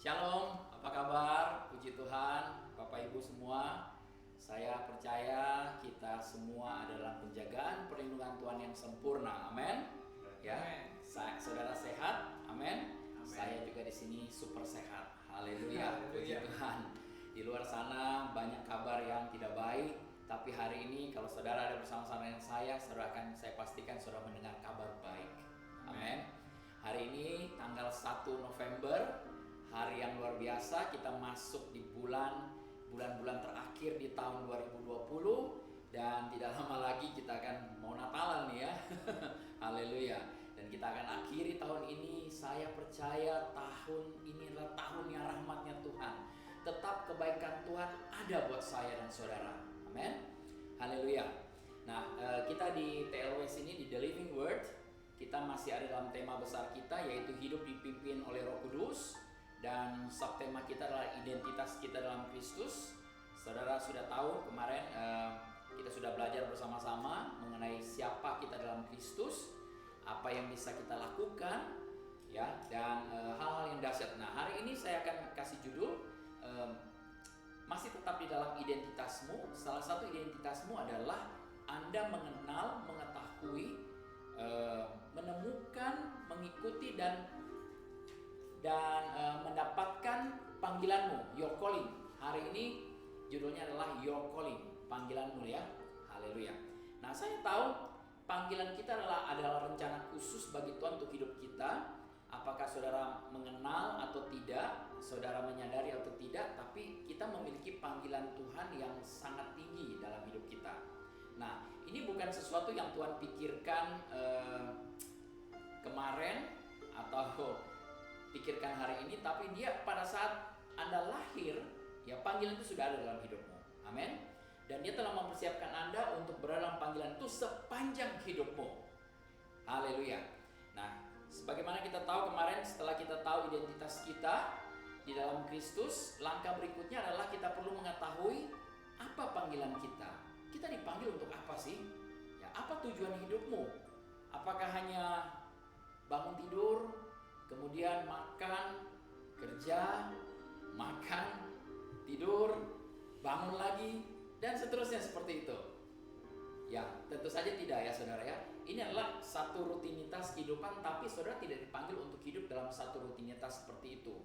Shalom, apa kabar? Puji Tuhan, Bapak Ibu semua. Saya percaya kita semua adalah penjagaan perlindungan Tuhan yang sempurna. Amin. Ya, saudara sehat. Amin. Saya juga di sini super sehat. Haleluya. Puji Tuhan. Di luar sana banyak kabar yang tidak baik, tapi hari ini kalau saudara ada bersama-sama dengan saya akan saya pastikan saudara mendengar kabar baik. Amin. Hari ini tanggal 1 November, hari yang luar biasa. Kita masuk di bulan-bulan terakhir di tahun 2020, dan tidak lama lagi kita akan mau Natalan nih ya. Haleluya. Dan kita akan akhiri tahun ini. Saya percaya tahun ini adalah tahun yang rahmatnya Tuhan. Tetap kebaikan Tuhan ada buat saya dan saudara. Amin. Haleluya. Nah, kita di TLWS ini, di The Living Word, kita masih ada dalam tema besar kita, yaitu hidup dipimpin oleh Roh Kudus. Dan subtema kita adalah identitas kita dalam Kristus. Saudara sudah tahu kemarin kita sudah belajar bersama-sama mengenai siapa kita dalam Kristus, apa yang bisa kita lakukan, ya, dan hal-hal yang dahsyat. Nah, hari ini saya akan kasih judul masih tetap di dalam identitasmu. Salah satu identitasmu adalah Anda mengenal, mengetahui, menemukan, mengikuti dan mendapatkan panggilanmu, your calling. Hari ini judulnya adalah your calling, panggilanmu ya. Haleluya. Nah, saya tahu panggilan kita adalah rencana khusus bagi Tuhan untuk hidup kita. Apakah saudara mengenal atau tidak, saudara menyadari atau tidak, tapi kita memiliki panggilan Tuhan yang sangat tinggi dalam hidup kita. Nah, ini bukan sesuatu yang Tuhan pikirkan kemarin atau pikirkan hari ini, tapi dia pada saat Anda lahir, ya, panggilan itu sudah ada dalam hidupmu. Amin. Dan dia telah mempersiapkan Anda untuk berada dalam panggilan itu sepanjang hidupmu. Haleluya. Nah, sebagaimana kita tahu kemarin, setelah kita tahu identitas kita di dalam Kristus, langkah berikutnya adalah kita perlu mengetahui apa panggilan kita. Kita dipanggil untuk apa sih? Ya, apa tujuan hidupmu? Apakah hanya bangun tidur, kemudian makan, kerja, makan, tidur, bangun lagi, dan seterusnya seperti itu? Ya, tentu saja tidak ya saudara ya. Ini adalah satu rutinitas kehidupan, tapi saudara tidak dipanggil untuk hidup dalam satu rutinitas seperti itu.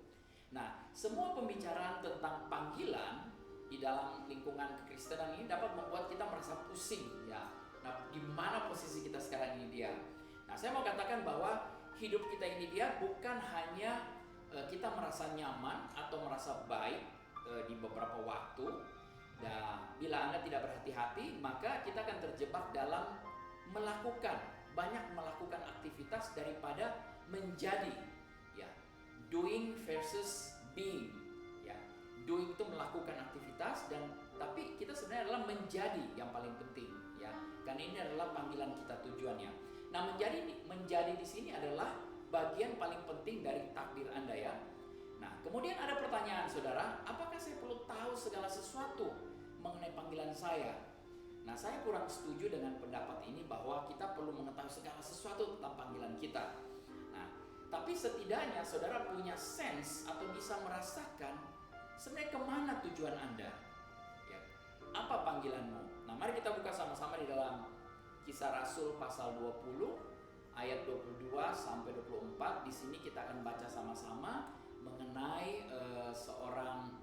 Nah, semua pembicaraan tentang panggilan di dalam lingkungan kekristenan ini dapat membuat kita merasa pusing ya. Nah, di mana posisi kita sekarang ini dia? Nah, saya mau katakan bahwa hidup kita ini dia bukan hanya kita merasa nyaman atau merasa baik di beberapa waktu. Nah, bila Anda tidak berhati-hati, maka kita akan terjebak dalam banyak melakukan aktivitas daripada menjadi, ya. Doing versus being, ya. Doing itu melakukan aktivitas, tapi kita sebenarnya adalah menjadi yang paling penting, ya. Karena ini adalah panggilan kita, tujuannya. Nah, menjadi di sini adalah bagian paling penting dari takdir Anda ya. Nah, kemudian ada pertanyaan saudara, apakah saya perlu tahu segala sesuatu mengenai panggilan saya? Nah, saya kurang setuju dengan pendapat ini bahwa kita perlu mengetahui segala sesuatu tentang panggilan kita. Nah, tapi setidaknya saudara punya sense atau bisa merasakan sebenarnya kemana tujuan Anda, ya. Apa panggilanmu? Nah, mari kita buka sama-sama di dalam Kisah Rasul pasal 20 ayat 22 sampai 24. Di sini kita akan baca sama-sama mengenai seorang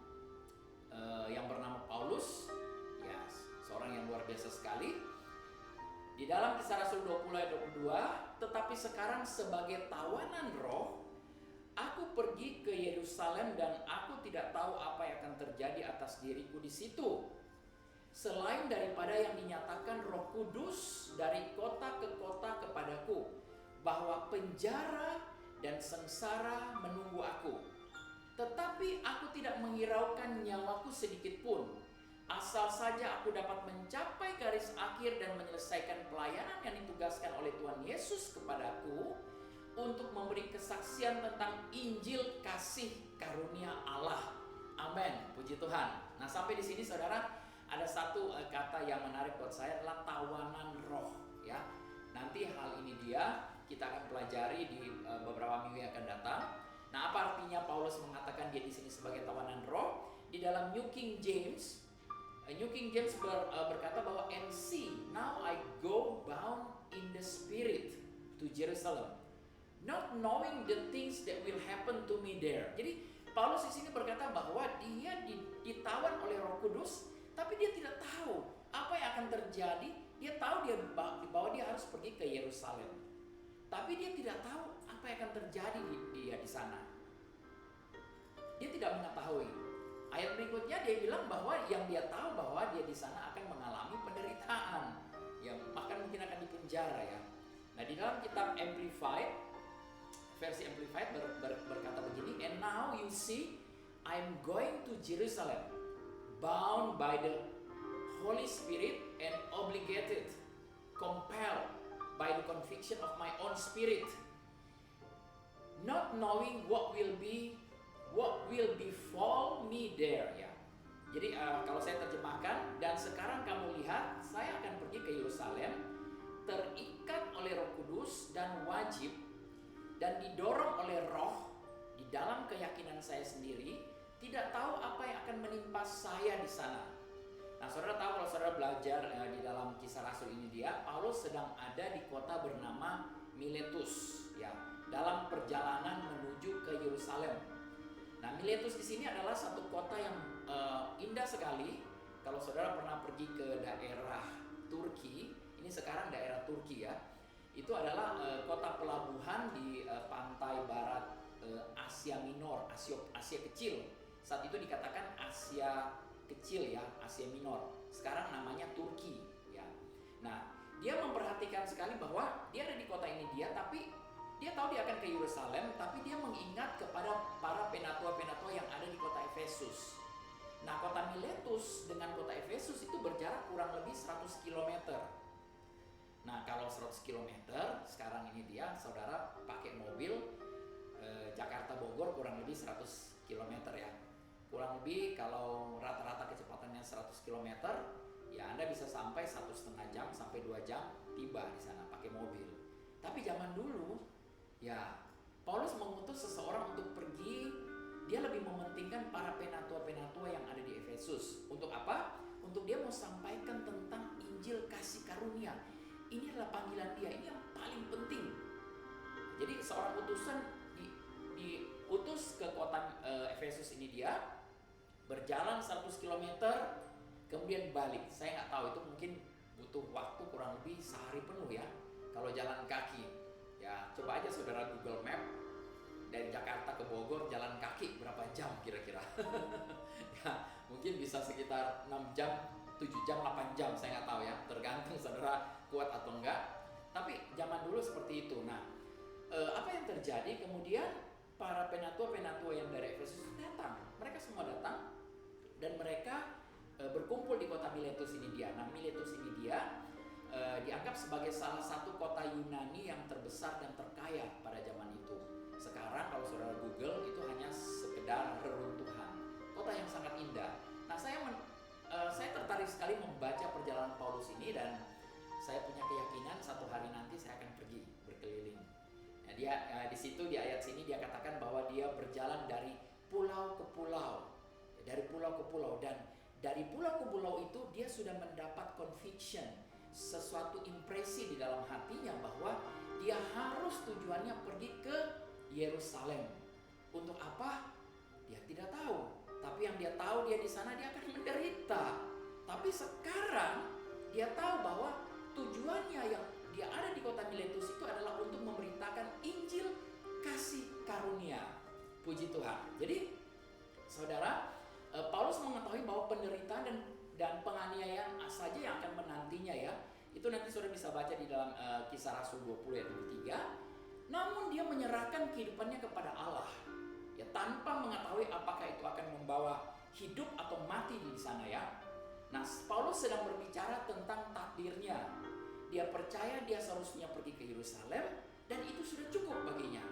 yang bernama Paulus, ya, seorang yang luar biasa sekali. Di dalam Kisah Rasul 20 ayat 22, tetapi sekarang sebagai tawanan roh, aku pergi ke Yerusalem dan aku tidak tahu apa yang akan terjadi atas diriku di situ, selain daripada yang dinyatakan Roh Kudus dari kota ke kota kepadaku, bahwa penjara dan sengsara menunggu aku. Tetapi aku tidak menghiraukan nyawaku sedikit pun, asal saja aku dapat mencapai garis akhir dan menyelesaikan pelayanan yang ditugaskan oleh Tuhan Yesus kepadaku untuk memberi kesaksian tentang Injil kasih karunia Allah. Amin. Puji Tuhan. Nah, sampai di sini saudara, ada satu kata yang menarik buat saya adalah tawanan roh, ya. Nanti hal ini kita akan pelajari di beberapa minggu yang akan datang. Nah, apa arti artinya Paulus mengatakan dia di sini sebagai tawanan roh? Di dalam New King James, berkata bahwa and see, now I go bound in the spirit to Jerusalem, not knowing the things that will happen to me there. Jadi Paulus di sini berkata bahwa dia ditawan oleh Roh Kudus, tapi dia tidak tahu apa yang akan terjadi. Dia tahu bahwa dia harus pergi ke Yerusalem, tapi dia tidak tahu apa yang akan terjadi di sana. Dia tidak mengetahui. Ayat berikutnya dia bilang bahwa yang dia tahu bahwa dia di sana akan mengalami penderitaan, ya bahkan mungkin akan dipenjara ya. Nah di dalam kitab Amplified, versi Amplified berkata begini, and now you see I'm going to Jerusalem, bound by the Holy Spirit and obligated, compelled by the conviction of my own spirit, not knowing what will befall me there, ya. Jadi kalau saya terjemahkan, dan sekarang kamu lihat saya akan pergi ke Yerusalem, terikat oleh Roh Kudus dan wajib, dan didorong oleh Roh di dalam keyakinan saya sendiri, tidak tahu apa yang akan menimpa saya di sana. Nah, saudara tahu kalau saudara belajar di dalam Kisah Rasul ini Paulus sedang ada di kota bernama Miletus, ya, dalam perjalanan menuju ke Yerusalem. Nah, Miletus di sini adalah satu kota yang indah sekali. Kalau saudara pernah pergi ke daerah Turki, ini sekarang daerah Turki ya, itu adalah kota pelabuhan di pantai barat Asia Minor, Asia Kecil. Saat itu dikatakan Asia Kecil ya, Asia Minor. Sekarang namanya Turki ya. Nah, dia memperhatikan sekali bahwa dia ada di kota ini tapi dia tahu dia akan ke Yerusalem, tapi dia mengingat kepada para penatua-penatua yang ada di kota Efesus. Nah, kota Miletus dengan kota Efesus itu berjarak kurang lebih 100 km. Nah, kalau 100 km, sekarang ini saudara pakai mobil Jakarta Bogor kurang lebih 100 km ya. Kurang lebih kalau rata-rata kecepatannya 100 km, ya Anda bisa sampai 1,5 jam sampai 2 jam tiba di sana pakai mobil. Tapi zaman dulu, ya Paulus mengutus seseorang untuk pergi. Dia lebih mementingkan para penatua-penatua yang ada di Efesus. Untuk apa? Untuk dia mau sampaikan tentang Injil kasih karunia. Ini adalah panggilan dia, ini yang paling penting. Jadi seorang utusan diutus ke kota Efesus ini berjalan 100 km, kemudian balik. Saya nggak tahu, itu mungkin butuh waktu kurang lebih sehari penuh ya, kalau jalan kaki. Ya coba aja saudara Google Map, dari Jakarta ke Bogor jalan kaki berapa jam kira-kira. Ya mungkin bisa sekitar 6 jam, 7 jam, 8 jam, saya nggak tahu ya, tergantung saudara kuat atau enggak. Tapi zaman dulu seperti itu. Nah, apa yang terjadi kemudian? Para penatua-penatua yang dari Efesus datang, mereka semua datang, dan mereka berkumpul di kota Miletus ini Nah, Miletus ini dianggap sebagai salah satu kota Yunani yang terbesar dan terkaya pada zaman itu. Sekarang kalau saudara Google itu hanya sekedar reruntuhan. Kota yang sangat indah. Nah, saya tertarik sekali membaca perjalanan Paulus ini, dan saya punya keyakinan satu hari nanti saya akan pergi berkeliling. Nah, dia di situ di ayat sini dia katakan bahwa dia berjalan dari pulau ke pulau, dan dari pulau ke pulau itu dia sudah mendapat conviction, sesuatu impresi di dalam hatinya bahwa dia harus tujuannya pergi ke Yerusalem. Untuk apa? Dia tidak tahu. Tapi yang dia tahu, dia di sana dia akan menderita. Tapi sekarang dia tahu bahwa tujuannya yang dia ada di kota Miletus itu adalah untuk memberitakan Injil kasih karunia. Puji Tuhan. Jadi saudara, Paulus mengetahui bahwa penderitaan dan penganiayaan saja yang akan menantinya ya. Itu nanti saudara bisa baca di dalam Kisah Rasul 20 ayat 23. Namun dia menyerahkan kehidupannya kepada Allah, ya, tanpa mengetahui apakah itu akan membawa hidup atau mati di sana ya. Nah, Paulus sedang berbicara tentang takdirnya. Dia percaya dia seharusnya pergi ke Yerusalem, dan itu sudah cukup baginya.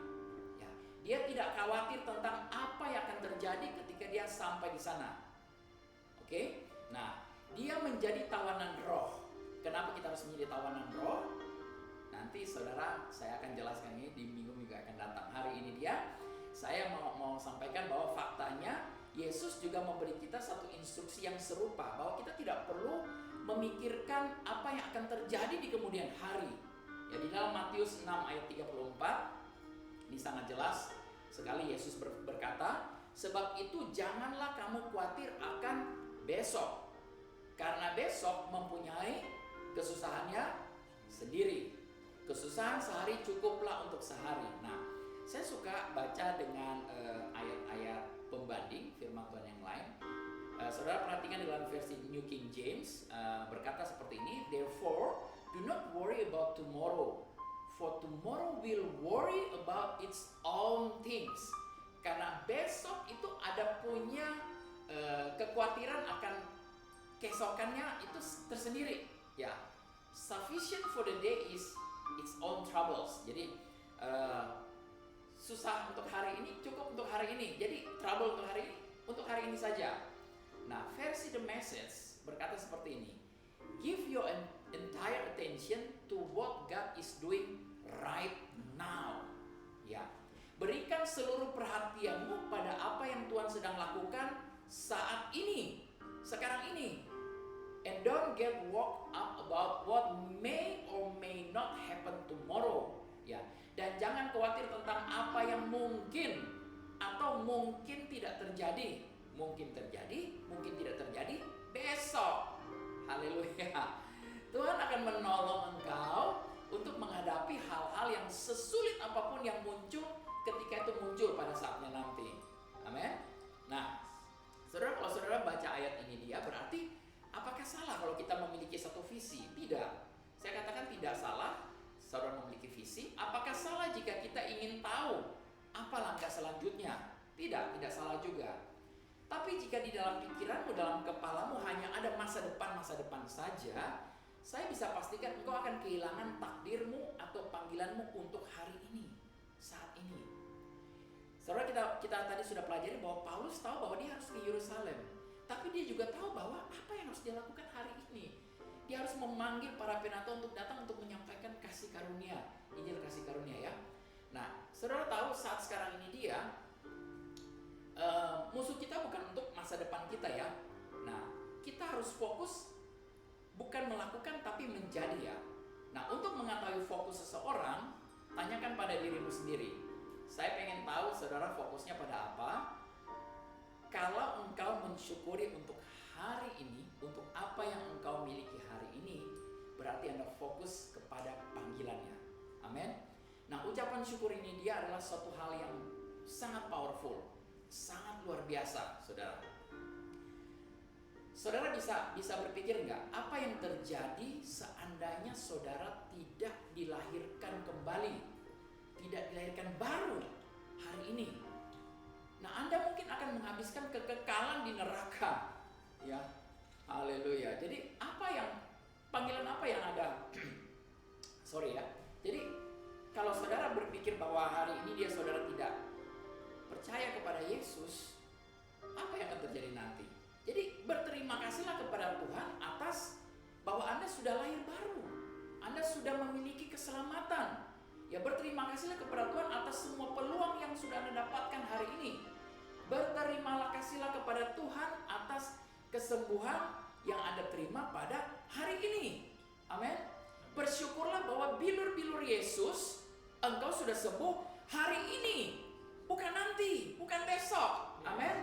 Ya, dia tidak khawatir tentang apa yang akan terjadi ketika dia sampai di sana. Oke? Nah, dia menjadi tawanan roh. Kenapa kita harus menjadi tawanan roh? Nanti saudara, saya akan jelaskan ini di minggu-minggu akan datang. Hari ini saya mau sampaikan bahwa faktanya Yesus juga memberi kita satu instruksi yang serupa, bahwa kita tidak perlu memikirkan apa yang akan terjadi di kemudian hari. Ya, di dalam Matius 6 ayat 34 ini sangat jelas sekali Yesus berkata, sebab itu janganlah kamu khawatir akan besok, karena besok mempunyai kesusahannya sendiri. Kesusahan sehari cukuplah untuk sehari. Nah, saya suka baca dengan ayat-ayat pembanding firman Tuhan yang lain. Saudara perhatikan dalam versi New King James berkata seperti ini, therefore do not worry about tomorrow, for tomorrow will worry about its own things. Karena besok itu ada punya kekhawatiran akan keesokannya itu tersendiri. Ya, sufficient for the day is its own troubles. Jadi susah untuk hari ini cukup untuk hari ini. Jadi trouble untuk hari ini saja. Nah, versi The Message berkata seperti ini. Give your entire attention to what God is doing right now. Ya. Berikan seluruh perhatianmu pada apa yang Tuhan sedang lakukan saat ini, sekarang ini. And don't get worked up about what may or may not happen tomorrow. Ya, dan jangan khawatir tentang apa yang mungkin atau mungkin tidak terjadi. Mungkin terjadi, mungkin tidak terjadi besok. Haleluya. Tuhan akan menolong engkau untuk menghadapi hal-hal yang sesulit apapun yang muncul ketika itu muncul pada saatnya nanti. Amin. Nah, saudara, kalau saudara baca ayat ini dia berarti apakah salah kalau kita memiliki satu visi? Tidak. Saya katakan tidak salah saudara memiliki visi. Apakah salah jika kita ingin tahu apa langkah selanjutnya? Tidak salah juga. Tapi jika di dalam pikiranmu, dalam kepalamu hanya ada masa depan saja, saya bisa pastikan engkau akan kehilangan takdirmu atau panggilanmu untuk hari ini, saat ini. Saudara, kita tadi sudah pelajari bahwa Paulus tahu bahwa dia harus ke Yerusalem. Tapi dia juga tahu bahwa apa yang harus dia lakukan hari ini. Dia harus memanggil para penatua untuk datang untuk menyampaikan kasih karunia, Injil kasih karunia ya. Nah, saudara tahu saat sekarang ini dia musuh kita bukan untuk masa depan kita ya. Nah, kita harus fokus bukan melakukan tapi menjadi ya. Nah, untuk mengetahui fokus seseorang, tanyakan pada dirimu sendiri. Saya pengen tahu saudara fokusnya pada apa. Kalau engkau mensyukuri untuk hari ini, untuk apa yang engkau miliki hari ini, berarti Anda fokus kepada panggilannya. Amin. Nah, ucapan syukur ini dia adalah suatu hal yang sangat powerful, sangat luar biasa, saudara. Saudara bisa berpikir nggak apa yang terjadi seandainya saudara tidak dilahirkan kembali, tidak dilahirkan baru hari ini? Nah, Anda mungkin akan menghabiskan kekekalan di neraka. Ya, haleluya. Jadi panggilan apa yang ada? Sorry ya. Jadi kalau saudara berpikir bahwa hari ini saudara tidak percaya kepada Yesus, apa yang akan terjadi nanti? Jadi berterima kasihlah kepada Tuhan atas bahwa Anda sudah lahir baru. Anda sudah memiliki keselamatan. Ya, berterima kasihlah kepada Tuhan atas semua peluang yang sudah Anda dapatkan hari ini. Berterima kasihlah kepada Tuhan atas kesembuhan yang Anda terima pada hari ini. Amin. Bersyukurlah bahwa bilur-bilur Yesus engkau sudah sembuh hari ini, bukan nanti, bukan besok. Amin.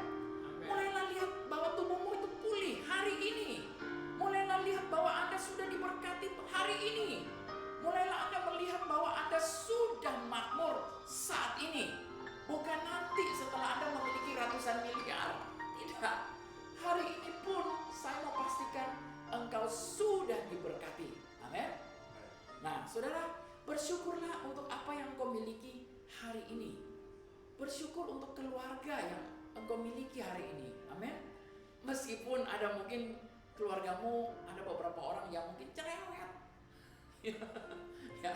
Mulailah lihat bahwa tubuhmu itu pulih hari ini. Mulailah lihat bahwa Anda sudah diberkati hari ini. Mulailah Anda melihat bahwa Anda sudah makmur saat ini, bukan nanti setelah Anda memiliki ratusan miliar. Tidak. Hari ini pun saya mau pastikan engkau sudah diberkati. Amin. Nah, saudara, bersyukurlah untuk apa yang engkau miliki hari ini. Bersyukur untuk keluarga yang engkau miliki hari ini. Amin. Meskipun ada mungkin keluargamu, ada beberapa orang yang mungkin cerewet. Ya,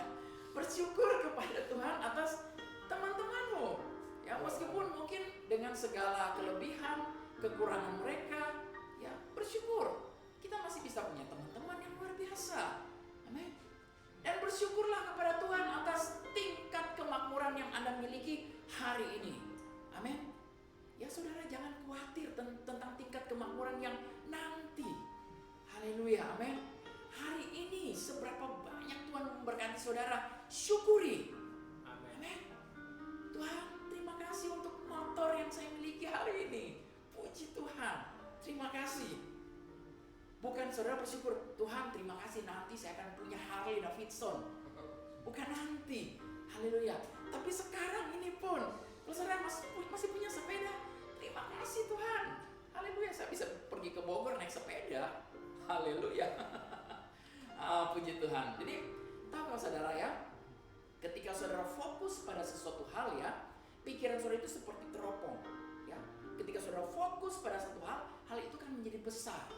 bersyukur kepada Tuhan atas teman-temanmu. Ya, meskipun mungkin dengan segala kelebihan, kekurangan mereka, ya bersyukur. Kita masih bisa punya teman-teman yang luar biasa. Amin. Dan bersyukurlah kepada Tuhan atas tingkat kemakmuran yang Anda miliki hari ini. Amin. Ya saudara, jangan khawatir tentang tingkat kemakmuran yang nanti. Haleluya, amin. Hari ini seberapa banyak Tuhan memberkati saudara, syukuri. Amin. Tuhan, terima kasih untuk motor yang saya miliki hari ini. Puji Tuhan, terima kasih. Bukan saudara bersyukur, Tuhan terima kasih nanti saya akan punya Harley Davidson. Bukan nanti, haleluya. Tapi sekarang ini pun, kalau saudara masih punya sepeda, terima kasih Tuhan. Haleluya, saya bisa pergi ke Bogor naik sepeda. Haleluya. Puji Tuhan. Jadi, tahu kalau saudara ya, ketika saudara fokus pada sesuatu hal ya, pikiran saudara itu seperti teropong. Ya, ketika saudara fokus pada satu hal itu kan menjadi besar.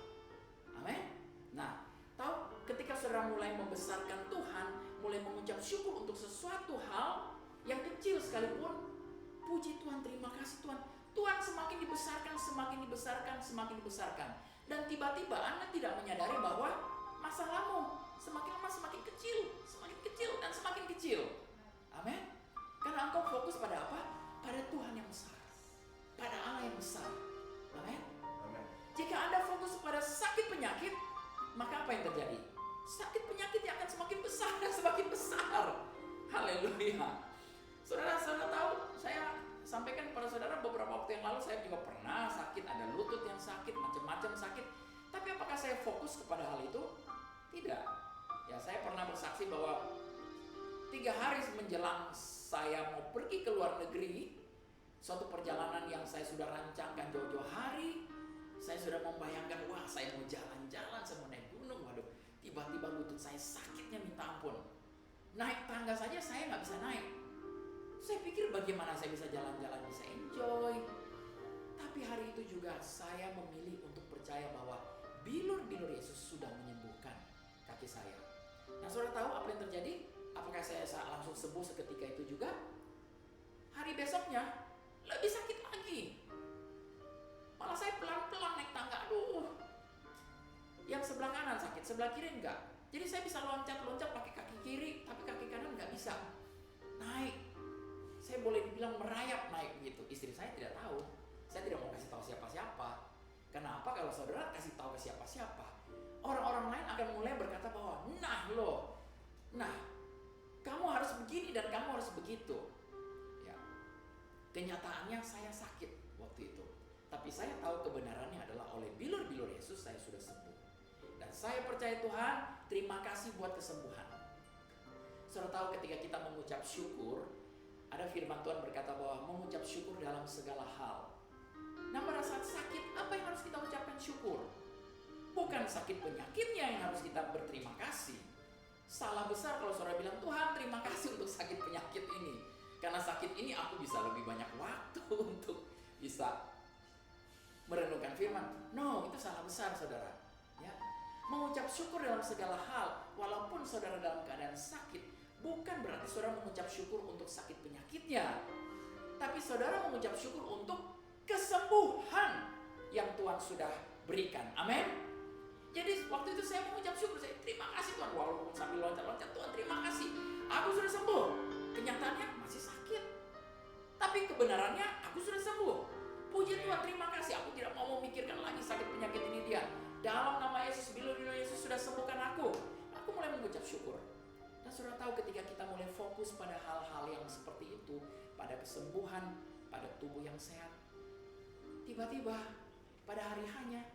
Amin. Nah, tahu ketika saudara mulai membesarkan Tuhan, mulai mengucap syukur untuk sesuatu hal yang kecil sekalipun, puji Tuhan, terima kasih Tuhan. Tuhan semakin dibesarkan, semakin dibesarkan, semakin dibesarkan. Dan tiba-tiba Anda tidak menyadari bahwa masalahmu semakin lama semakin kecil, dan semakin kecil. Amin. Karena engkau fokus pada apa? Pada Tuhan yang besar, pada Allah yang besar. Amin. Jika Anda fokus pada sakit penyakit, maka apa yang terjadi? Sakit penyakit yang akan semakin besar dan semakin besar. Haleluya. Saudara tahu, saya sampaikan kepada saudara beberapa waktu yang lalu saya juga pernah sakit, ada lutut yang sakit, macam-macam sakit. Tapi apakah saya fokus kepada hal itu? Tidak. Ya, saya pernah bersaksi bahwa 3 hari menjelang saya mau pergi ke luar negeri, suatu perjalanan yang saya sudah rancangkan jauh-jauh hari, saya sudah membayangkan, wah saya mau jalan-jalan, saya mau naik gunung, waduh, tiba-tiba lutut saya sakitnya minta ampun. Naik tangga saja saya nggak bisa naik. Saya pikir bagaimana saya bisa jalan-jalan, bisa enjoy. Tapi hari itu juga saya memilih untuk percaya bahwa bilur-bilur Yesus sudah menyembuhkan kaki saya. Nah, saudara tahu apa yang terjadi? Apakah saya langsung sembuh seketika itu juga? Hari besoknya lebih sakit lagi. Malah saya pelan-pelan naik tangga, aduh. Yang sebelah kanan sakit, sebelah kiri enggak. Jadi saya bisa loncat-loncat pakai kaki kiri, tapi kaki kanan enggak bisa naik. Saya boleh dibilang merayap naik begitu. Istri saya tidak tahu. Saya tidak mau kasih tahu siapa-siapa. Kenapa? Kalau saudara kasih tahu ke siapa-siapa, orang-orang lain akan mulai berkata bahwa, nah, kamu harus begini dan kamu harus begitu. Ya, kenyataannya saya sakit waktu itu. Tapi saya tahu kebenarannya adalah oleh bilur-bilur Yesus saya sudah sembuh. Dan saya percaya Tuhan, terima kasih buat kesembuhan. Saudara tahu ketika kita mengucap syukur, ada firman Tuhan berkata bahwa mengucap syukur dalam segala hal. Nah, pada saat sakit, apa yang harus kita ucapkan syukur? Bukan sakit penyakitnya yang harus kita berterima kasih. Salah besar kalau saudara bilang, Tuhan terima kasih untuk sakit penyakit ini. Karena sakit ini aku bisa lebih banyak waktu untuk bisa merenungkan firman. No, itu salah besar saudara. Ya, mengucap syukur dalam segala hal, walaupun saudara dalam keadaan sakit, bukan berarti saudara mengucap syukur untuk sakit penyakitnya, tapi saudara mengucap syukur untuk kesembuhan yang Tuhan sudah berikan. Amin. Jadi waktu itu saya mengucap syukur, saya terima kasih Tuhan, walaupun sambil loncat-loncat, Tuhan terima kasih, aku sudah sembuh. Kenyataannya masih sakit, tapi kebenarannya aku sudah sembuh. Puji Tuhan, terima kasih. Aku tidak mau memikirkan lagi sakit penyakit ini dia. Dalam nama Yesus, bilur-bilur Yesus sudah sembuhkan aku. Aku mulai mengucap syukur. Dan saudara tahu ketika kita mulai fokus pada hal-hal yang seperti itu, pada kesembuhan, pada tubuh yang sehat, tiba-tiba pada hari hanya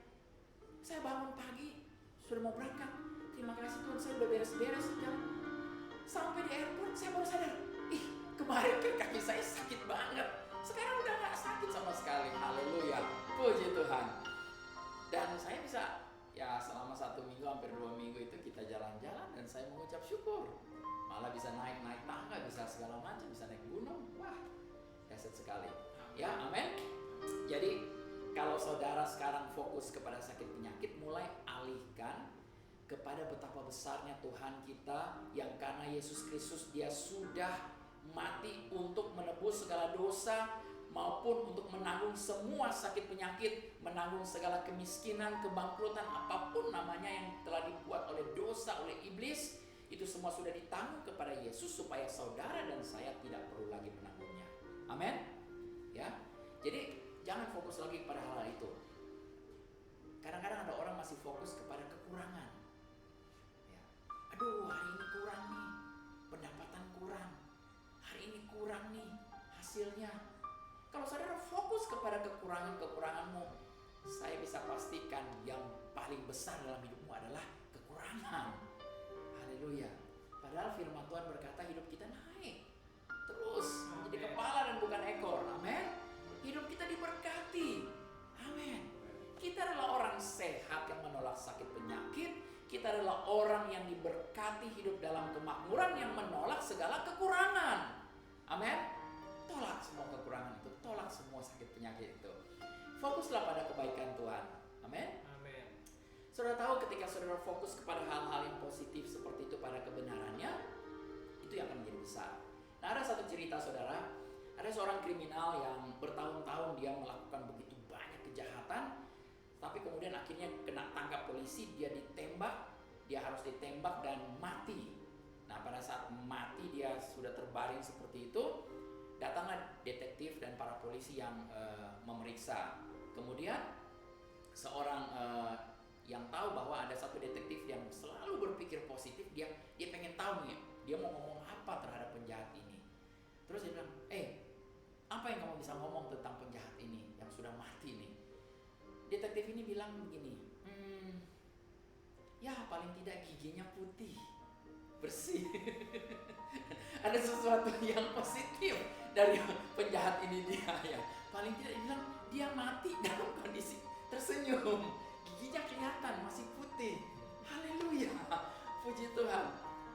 saya bangun pagi, sudah mau berangkat. Terima kasih Tuhan, saya udah beres-beres jam. Sampai di airport saya baru sadar, kemarin kan kaki saya sakit banget. Sekarang udah gak sakit sama sekali. Haleluya, puji Tuhan. Dan saya bisa, ya selama 1 minggu, hampir 2 minggu itu kita jalan-jalan dan saya mengucap syukur. Malah bisa naik-naik tangga, bisa segala macam, bisa naik gunung. Wah, dahsyat sekali. Ya, amin. Jadi kalau saudara sekarang fokus kepada sakit penyakit, mulai alihkan kepada betapa besarnya Tuhan kita, yang karena Yesus Kristus dia sudah mati untuk menebus segala dosa, maupun untuk menanggung semua sakit penyakit, menanggung segala kemiskinan, kebangkrutan, apapun namanya yang telah dibuat oleh dosa, oleh iblis. Itu semua sudah ditanggung kepada Yesus supaya saudara dan saya tidak perlu lagi menanggungnya. Amin. Ya. Jangan fokus lagi kepada hal itu. Kadang-kadang ada orang masih fokus kepada kekurangan. Ya. Aduh, hari ini kurang nih, pendapatan kurang. Hari ini kurang nih hasilnya. Kalau saudara fokus kepada kekuranganmu, saya bisa pastikan yang paling besar dalam hidupmu adalah kekurangan. Haleluya. Padahal firman Tuhan berkata hidup kita naik terus menjadi kepala dan bukan ekor. Amin. Hidup kita diberkati. Amin. Kita adalah orang sehat yang menolak sakit penyakit. Kita adalah orang yang diberkati hidup dalam kemakmuran yang menolak segala kekurangan. Amin. Tolak semua kekurangan itu, tolak semua sakit penyakit itu. Fokuslah pada kebaikan Tuhan. Amin. Amin. Saudara tahu ketika saudara fokus kepada hal-hal yang positif seperti itu pada kebenarannya, itu yang akan menjadi besar. Nah, ada satu cerita saudara, ada seorang kriminal yang bertahun-tahun dia melakukan begitu banyak kejahatan, tapi kemudian akhirnya kena tangkap polisi, dia ditembak, dia harus ditembak dan mati. Nah, pada saat mati dia sudah terbaring seperti itu, datanglah detektif dan para polisi yang memeriksa. Kemudian seorang yang tahu bahwa ada satu detektif yang selalu berpikir positif, dia pengen tahu nih, dia mau ngomong apa terhadap penjahat ini. Terus dia bilang, apa yang kamu bisa ngomong tentang penjahat ini yang sudah mati ini? Detektif ini bilang begini, ya paling tidak giginya putih, bersih. Ada sesuatu yang positif dari penjahat ini dia ya. Paling tidak dia bilang dia mati dalam kondisi tersenyum, giginya kelihatan masih putih. Haleluya, puji Tuhan.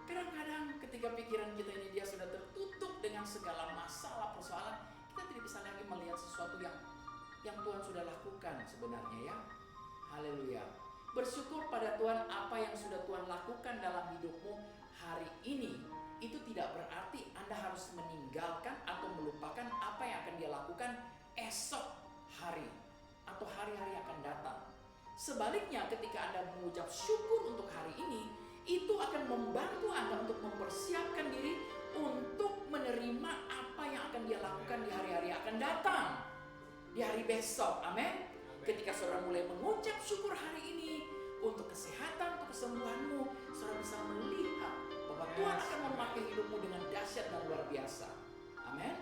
Kadang-kadang ketika pikiran kita ini dia sudah tertutup dengan segala masalah persoalan, kita tidak bisa lagi melihat sesuatu yang Tuhan sudah lakukan sebenarnya ya. Haleluya. Bersyukur pada Tuhan apa yang sudah Tuhan lakukan dalam hidupmu hari ini. Itu tidak berarti Anda harus meninggalkan atau melupakan apa yang akan dia lakukan esok hari atau hari-hari yang akan datang. Sebaliknya ketika Anda mengucap syukur untuk hari ini, itu akan membantu Anda untuk mempersiapkan diri untuk menerima apa yang akan dia lakukan di hari-hari yang akan datang, di hari besok. Amin. Ketika saudara mulai mengucap syukur hari ini untuk kesehatan, untuk kesembuhanmu, saudara bisa melihat bahwa Tuhan akan memakai hidupmu dengan dahsyat dan luar biasa. Amin.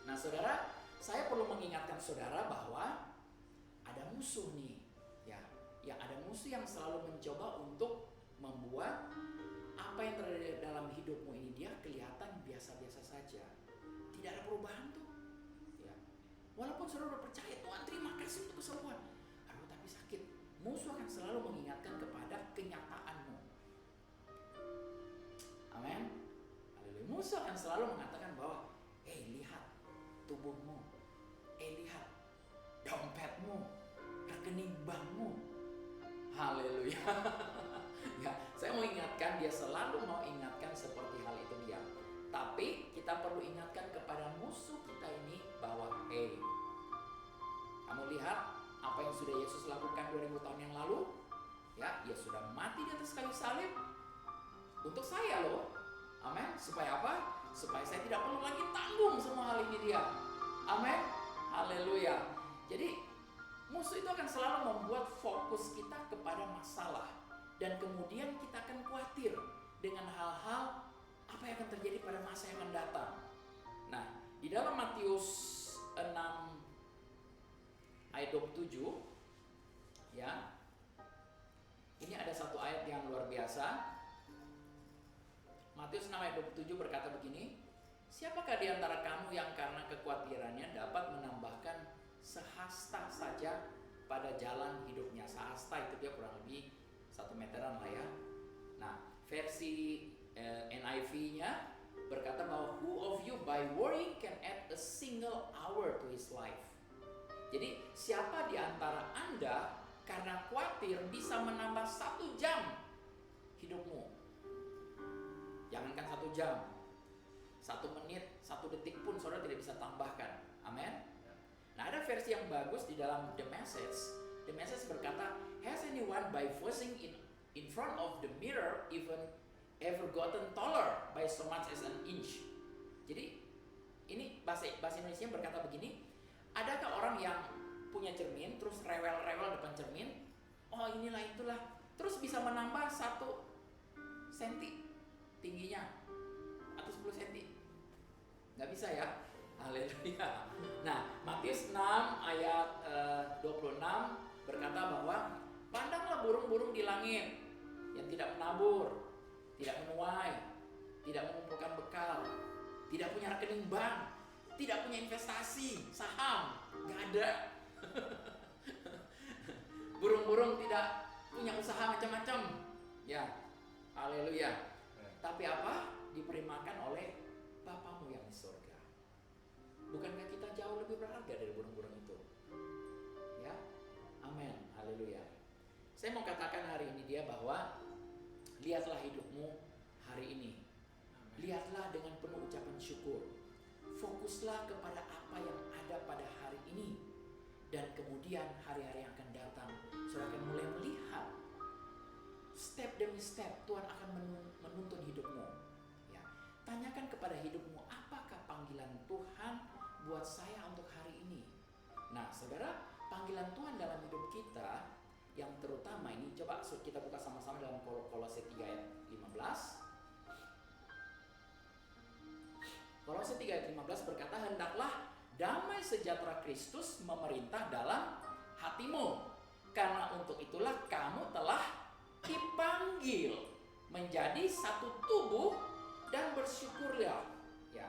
Nah saudara, saya perlu mengingatkan saudara bahwa ada musuh nih, ya ada musuh yang selalu mencoba untuk membuat apa yang terjadi dalam hidupmu ini dia kelihatan biasa-biasa saja, tidak ada perubahan tuh. Ya. Walaupun saudara percaya Tuhan terima kasih untuk kesembuhan, tapi sakit. Musuh akan selalu mengingatkan kepada kenyataanmu. Amin. Haleluya. Musuh akan selalu mengatakan bahwa, lihat tubuhmu, lihat dompetmu, rekening bankmu. Haleluya. Ya, saya mau ingatkan, dia selalu mau ingatkan seperti hal itu dia. Tapi kita perlu ingatkan kepada musuh kita ini bahwa, kamu lihat apa yang sudah Yesus lakukan 2000 tahun yang lalu? Ya, dia sudah mati di atas kayu salib untuk saya loh. Amin. Supaya apa? Supaya saya tidak perlu lagi tanggung semua hal ini dia. Amin. Haleluya. Jadi musuh itu akan selalu membuat fokus kita kepada masalah, dan kemudian kita akan khawatir dengan hal-hal apa yang akan terjadi pada masa yang akan datang. Nah, di dalam Matius 6 ayat 27 ya, ini ada satu ayat yang luar biasa. Matius 6 ayat 27 berkata begini, siapakah di antara kamu yang karena kekhawatirannya dapat menambahkan sehasta saja pada jalan hidupnya? Sehasta itu dia kurang lebih 1 meteran lah ya. Nah, versi NIV-nya berkata bahwa who of you by worrying can add a single hour to his life. Jadi siapa di antara Anda karena khawatir bisa menambah 1 jam hidupmu? Jangankan 1 jam, 1 menit, 1 detik pun saudara tidak bisa tambahkan. Amin. Nah, ada versi yang bagus di dalam The Message. The Message berkata, has anyone by fussing in front of the mirror even ever gotten taller by so much as an inch? Jadi ini bahasa Indonesia berkata begini, Adakah orang yang punya cermin terus rewel-rewel depan cermin? Oh inilah itulah. Terus bisa menambah 1 senti tingginya atau 10 senti? Nggak bisa ya. Haleluya. Nah, Matius 6 ayat 26 berkata bahwa pandanglah burung-burung di langit yang tidak menabur, tidak menuai, tidak mengumpulkan bekal, tidak punya rekening bank, tidak punya investasi, saham, nggak ada. Burung-burung tidak punya usaha macam-macam. Ya, haleluya. Tapi apa? Diberi makan oleh Bapamu yang di surga. Bukankah kita jauh lebih berharga dari burung-burung itu? Ya, amin, haleluya. Saya mau katakan hari ini dia bahwa lihatlah hidupmu hari ini. Lihatlah dengan penuh ucapan syukur. Fokuslah kepada apa yang ada pada hari ini. Dan kemudian hari-hari yang akan datang, saudara akan mulai melihat step demi step Tuhan akan menuntun hidupmu. Ya, tanyakan kepada hidupmu, apakah panggilan Tuhan buat saya untuk hari ini? Nah, saudara, panggilan Tuhan dalam hidup kita yang terutama ini, coba kita buka sama-sama dalam Kolose 3 ayat 15. Kolose 3 ayat 15 berkata, hendaklah damai sejahtera Kristus memerintah dalam hatimu, karena untuk itulah kamu telah dipanggil menjadi satu tubuh dan bersyukurlah. Ya.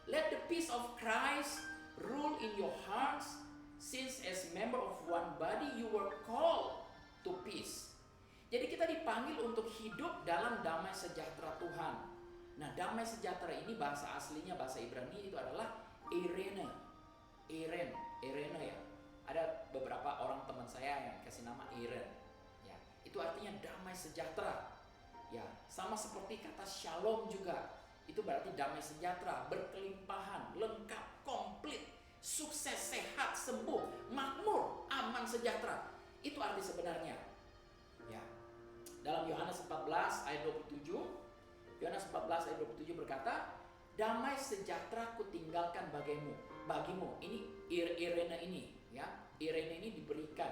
Let the peace of Christ rule in your hearts, since as member of one body you were called to peace. Jadi kita dipanggil untuk hidup dalam damai sejahtera Tuhan. Nah, damai sejahtera ini bahasa aslinya, bahasa Ibrani itu adalah Irene ya. Ada beberapa orang teman saya yang kasih nama Iren. Ya, itu artinya damai sejahtera. Ya, sama seperti kata shalom juga. Itu berarti damai sejahtera, berkelimpahan, lengkap, komplit, sukses, sehat, sembuh, makmur, aman, sejahtera. Itu arti sebenarnya. Ya. Dalam Yohanes 14 ayat 27, Yohanes 14 ayat 27 berkata, damai sejahtera kutinggalkan bagimu. Ini Irene ini, ya. Irene ini diberikan.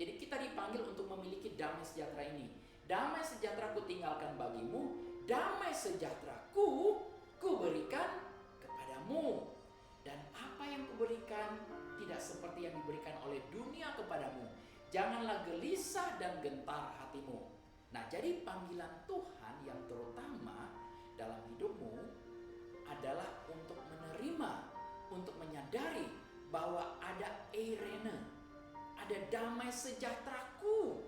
Jadi kita dipanggil untuk memiliki damai sejahtera ini. Damai sejahtera kutinggalkan bagimu, damai sejahteraku kuberikan kepadamu. Dan apa yang kuberikan tidak seperti yang diberikan oleh dunia kepadamu. Janganlah gelisah dan gentar hatimu. Nah, jadi panggilan Tuhan yang terutama dalam hidupmu adalah untuk menerima, untuk menyadari bahwa ada Irene, ada damai sejahteraku.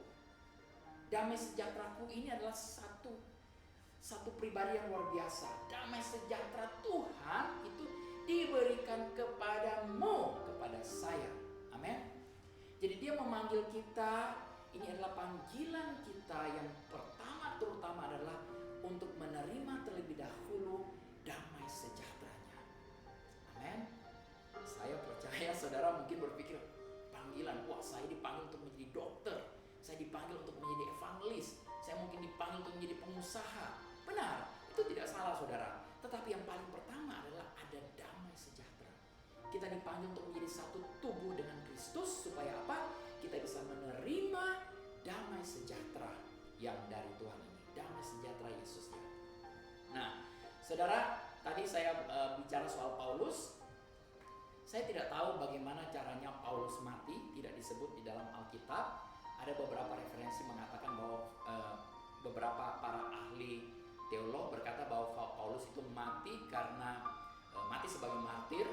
Damai sejahteraku ini adalah satu pribadi yang luar biasa. Damai sejahtera Tuhan itu diberikan kepadamu, kepada saya. Amin. Jadi dia memanggil kita, ini adalah panggilan kita yang pertama terutama adalah untuk menerima terlebih dahulu damai sejahteranya. Amin. Saya percaya saudara mungkin berpikir panggilan, wah saya dipanggil untuk menjadi dokter, saya dipanggil untuk menjadi evangelis, saya mungkin dipanggil untuk menjadi pengusaha. Benar, itu tidak salah saudara. Tetapi yang paling pertama adalah ada damai sejahtera. Kita dipanggil untuk menjadi satu tubuh dengan Kristus supaya apa? Kita bisa menerima damai sejahtera yang dari Tuhan ini, damai sejahtera Yesusnya. Nah, saudara, tadi saya bicara soal Paulus. Saya tidak tahu bagaimana caranya Paulus mati, tidak disebut di dalam Alkitab. Ada beberapa referensi mengatakan bahwa beberapa para ahli teolog berkata bahwa Paulus itu mati karena mati sebagai martir,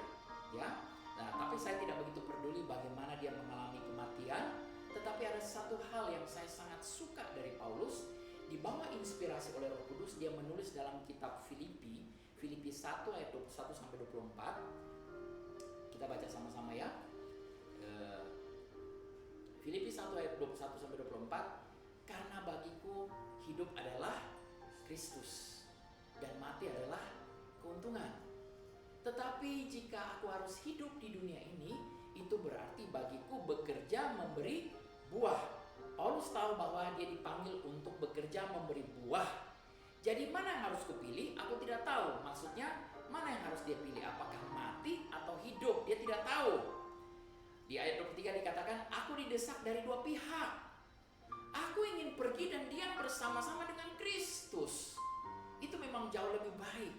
ya. Nah, tapi saya tidak begitu peduli bagaimana dia mengalami kematian. Tetapi ada satu hal yang saya sangat suka dari Paulus. Di bawah inspirasi oleh Roh Kudus, dia menulis dalam kitab Filipi 1 ayat 21 sampai 24. Kita baca sama-sama ya. Filipi 1 ayat 21 sampai 24. Karena bagiku hidup adalah Kristus dan mati adalah keuntungan. Tetapi jika aku harus hidup di dunia ini, itu berarti bagiku bekerja memberi buah. Paulus tahu bahwa dia dipanggil untuk bekerja memberi buah. Jadi mana yang harus kupilih? Aku tidak tahu. Maksudnya mana yang harus dia pilih? Apakah mati atau hidup? Dia tidak tahu. didesak dari dua pihak. Aku ingin pergi dan diam bersama-sama dengan Kristus. Itu memang jauh lebih baik.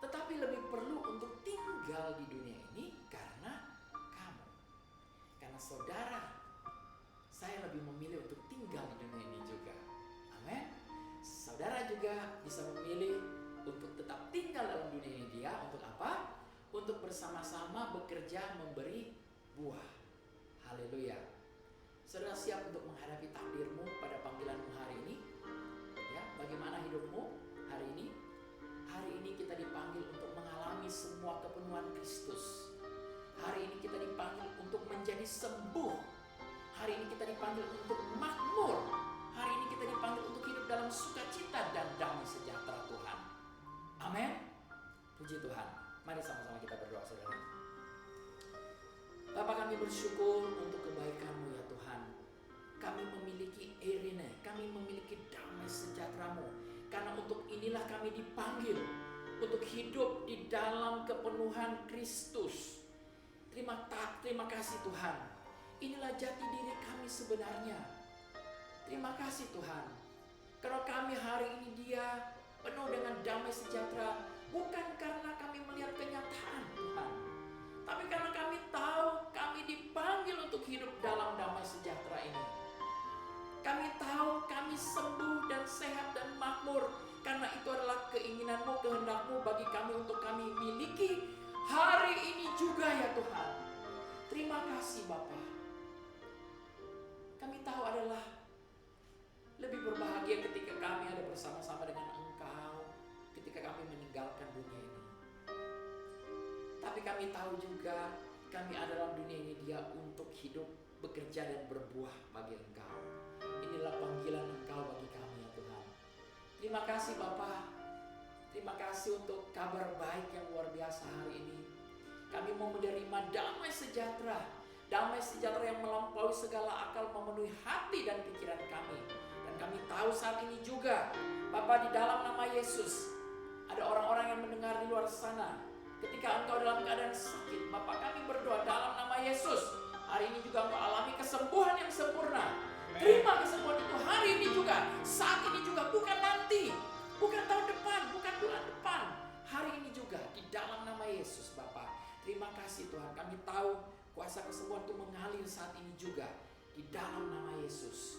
Tetapi lebih perlu untuk tinggal di dunia ini karena kamu. Karena saudara, saya lebih memilih untuk tinggal di dunia ini juga. Amin. Saudara juga bisa memilih untuk tetap tinggal dalam dunia ini. Dia untuk apa? Untuk bersama-sama bekerja memberi buah. Haleluya. Saudara siap untuk menghadapi takdirmu pada panggilanmu hari ini? Ya, bagaimana hidupmu hari ini? Hari ini kita dipanggil untuk mengalami semua kepenuhan Kristus. Hari ini kita dipanggil untuk menjadi sembuh. Hari ini kita dipanggil untuk makmur. Hari ini kita dipanggil untuk hidup dalam sukacita dan damai sejahtera Tuhan. Amin. Puji Tuhan. Mari sama-sama kita berdoa, saudara. Bapa, kami bersyukur untuk kebaikan-Mu ya Tuhan. Kami memiliki Irene, kami memiliki damai sejahtera-Mu. Karena untuk inilah kami dipanggil untuk hidup di dalam kepenuhan Kristus. Terima kasih Tuhan. Inilah jati diri kami sebenarnya. Terima kasih Tuhan. Karena kami hari ini Dia penuh dengan damai sejahtera. Bukan karena kami melihat kenyataan Tuhan, tapi karena kami tahu kami dipanggil untuk hidup dalam damai sejahtera ini. Kami tahu kami sembuh dan sehat dan makmur. Karena itu adalah keinginan-Mu, kehendak-Mu bagi kami untuk kami miliki hari ini juga ya Tuhan. Terima kasih Bapa. Kami tahu adalah lebih berbahagia ketika kami ada bersama-sama dengan Engkau, ketika kami meninggalkan dunia ini. Tapi kami tahu juga kami ada dalam dunia ini Dia untuk hidup, bekerja dan berbuah bagi Engkau. Inilah panggilan Engkau bagi kami ya Tuhan. Terima kasih Bapa. Terima kasih untuk kabar baik yang luar biasa hari ini. Kami mau menerima damai sejahtera. Damai sejahtera yang melampaui segala akal, memenuhi hati dan pikiran kami. Dan kami tahu saat ini juga Bapa, di dalam nama Yesus ada orang-orang yang mendengar di luar sana. Ketika engkau dalam keadaan sakit, Bapa, kami berdoa dalam nama Yesus. Hari ini juga engkau alami kesembuhan yang sempurna. Terima kesembuhan itu hari ini juga, saat ini juga, bukan nanti, bukan tahun depan, bukan bulan depan. Hari ini juga di dalam nama Yesus Bapa. Terima kasih Tuhan. Kami tahu kuasa kesembuhan itu mengalir saat ini juga di dalam nama Yesus.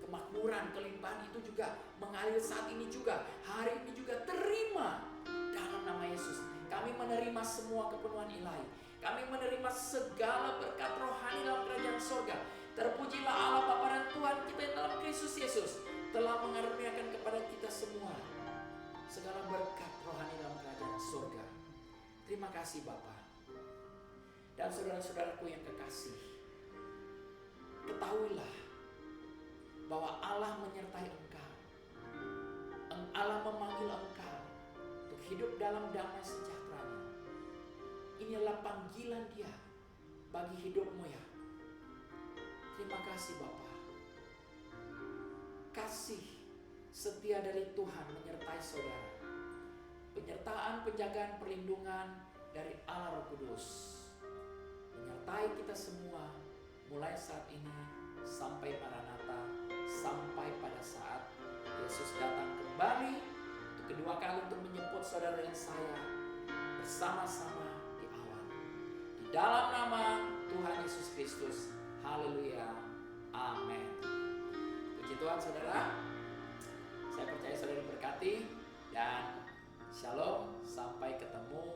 Kemakmuran, kelimpahan itu juga mengalir saat ini juga. Hari ini juga terima dalam nama Yesus. Kami menerima semua kepenuhan ilahi. Kami menerima segala berkat rohani dalam kerajaan surga. Terpujilah Allah Bapa dan Tuhan kita yang dalam Kristus Yesus telah mengaruniakan kepada kita semua segala berkat rohani dalam kerajaan surga. Terima kasih Bapa. Dan saudara-saudaraku yang kekasih, ketahuilah bahwa Allah menyertai engkau. Allah memanggil engkau untuk hidup dalam damai sejahtera-Nya. Inilah panggilan Dia bagi hidupmu ya. Terima kasih Bapa. Kasih setia dari Tuhan menyertai saudara. Penyertaan, penjagaan, perlindungan dari Allah Roh Kudus menyertai kita semua mulai saat ini sampai Maranatha, sampai pada saat Yesus datang kembali untuk kedua kali untuk menjemput saudara dan saya bersama-sama di awan. Di dalam nama Tuhan Yesus Kristus. Haleluya. Amin. Puji Tuhan saudara. Saya percaya saudara diberkati dan shalom. Sampai ketemu